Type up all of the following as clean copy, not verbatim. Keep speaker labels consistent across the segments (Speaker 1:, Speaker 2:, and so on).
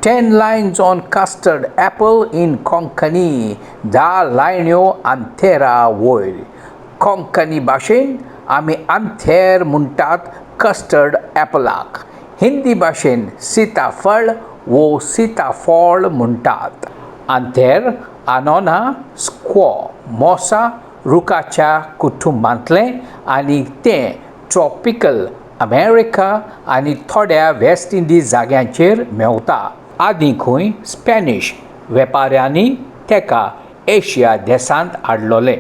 Speaker 1: 10 lines on custard apple in Konkani, 10 लायण्यो अंथेरा वयर. कोंकणी भाशेन आमी अंथेर म्हणटात कस्टर्ड ॲपलाक. हिंदी भाशेन सीताफळ वो सीताफळ म्हणटात. अंथेर आनोना स्क्वॉ मोसा रुखाच्या कुटुंबांतलें आनी तें ट्रॉपिकल अमेरिका आनी थोड्या वेस्ट इंडीज जाग्यांचेर मेवता. आदींखूय स्पॅनिश वेपाऱ्यांनी तेका एशिया देशांत हाडलोलें.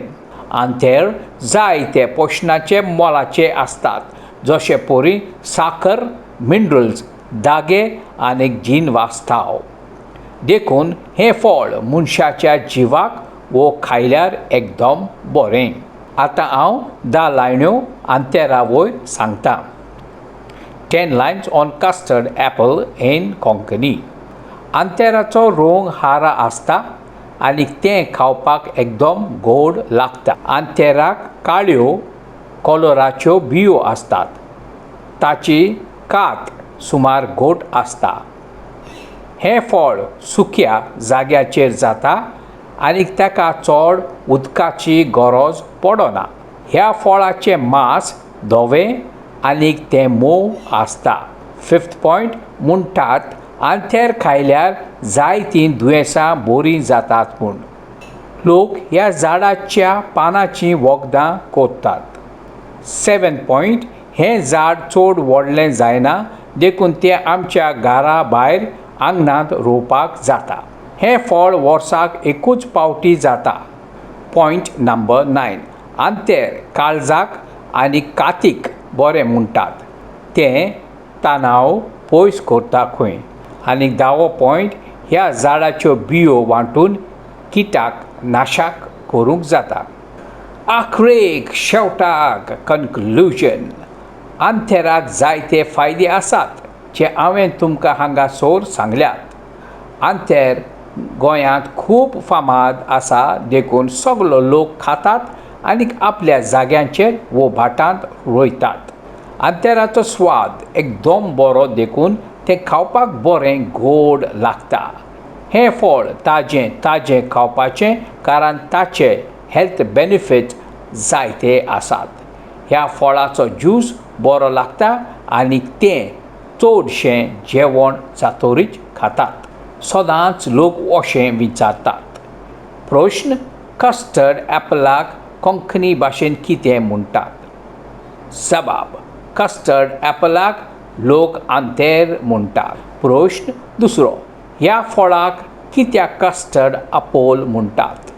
Speaker 1: अंथेर जायते पोशणाचे मोलाचे आसतात, जशे परी साकर, मिनरल्स, दागे आनी जीनवास्ताव. देखून हें फळ मनशाच्या जिवाक वो खायल्यार एकदम बरें. आतां हांव 10 लायण्यो अंथेरा वयर सांगतां. 10 lines on custard apple in Konkani. अंथेराचो रंग हारा आसता आनी तें खावपाक एकदम गोड लागता. अंथेराक काळ्यो कलराच्यो बियो आसतात. ताची कात सुमार गोड आसता. हें फळ सुक्या जाग्याचेर जाता आनी ताका चड उदकाची गरज पडना. ह्या फळाचें मांस धवें आनी तें मोव आसता. 5th point म्हणटात अंथेर खायल्यार जायतीं दुयेंसां बरीं जातात म्हूण. लोक ह्या झाडाच्या पानांचीं वखदां कोत्तात. 7th point हें झाड चड व्हडलें जायना, देखून तें आमच्या घरा भायर आंगणांत रोवपाक जाता. हें फळ वर्साक एकूच पावटी जाता. पॉयंट नंबर 9 अंथेर काळजाक आनी कातीक बरें म्हणटात. तें तणाव पयस करता खंय. आनी 10वो पॉयंट ह्या झाडाच्यो बियो वांटून किटाक नाशाक करूंक जाता. आखरेक शेवटाक कन्क्लुजन. अंथेराक जायते फायदे आसात जे हांवें तुमकां हांगासर सांगल्यात. अंथेर गोंयांत खूब फामाद आसा, देखून सगलो लोक खातात आनी आपल्या जाग्यांचेर वो भाटांत रोयतात. अंथेराचो स्वाद एकदम बरो, देखून तें खावपाक बरें गोड लागता. हें फळ ताजें खावपाचें कारण ताचे हेल्थ बेनिफिट्स जायते आसात. ह्या फळाचो ज्यूस बरो लागता आनी तें चडशें जेवण जातरीच खातात. सदांच लोक अशें विचारतात. प्रश्न: कस्टर्ड ॲपलाक कोंकणी भाशेन कितें म्हणटात? जबाब: कस्टर्ड ॲपलाक लोक अंथेर म्हणटात. प्रश्न दुसरो: ह्या फळाक कित्याक कस्टर्ड ॲपल म्हणटात?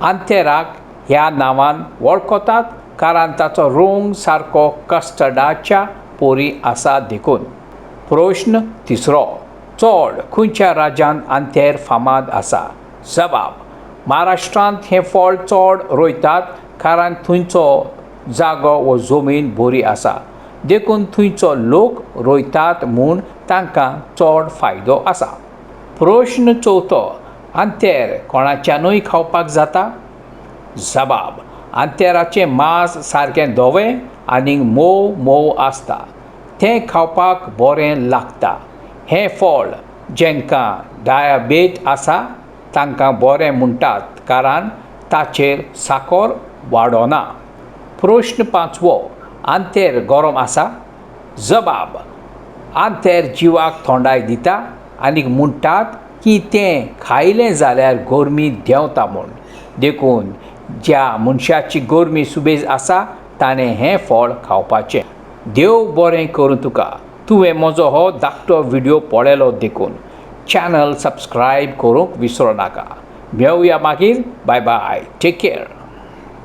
Speaker 1: अंथेराक ह्या नांवान वळखतात कारण ताचो रंग सारको कस्टर्डाच्या परी आसा देखून. प्रश्न तिसरो: चड खंयच्या राज्यांत अंथेर फामाद आसा? जबाब: महाराष्ट्रांत हें फळ चड रोयतात कारण थंयचो जागो व जमीन बरी आसा, देखून थंयचो लोक रोयतात म्हूण तांकां चड फायदो आसा. प्रश्न चवथो: अंथेर कोणाच्यानूय खावपाक जाता? जबाब: अंथेराचें मांस सारकें धवें आनी मोव आसता. तें खावपाक बरें लागता. हें फळ जेंकां डायबेट आसा तांकां बरें म्हणटात कारण ताचेर साकर वाडना. प्रश्न पांचवो: अंथेर गरम आसा? जबाब: अंथेर जिवाक थंडाय दिता आनी म्हणटात की तें खायलें जाल्यार गरमी देंवता म्हूण. देखून ज्या मनशाची गरमी सुबेज आसा ताणें हें फळ खावपाचें. देव बरें करूं तुका. तुवें म्हजो हो धाकटो व्हिडिओ पळयलो देखून. चॅनल सबस्क्रायब करूंक विसरो नाका. मेळुया मागीर. Bye bye. Take care.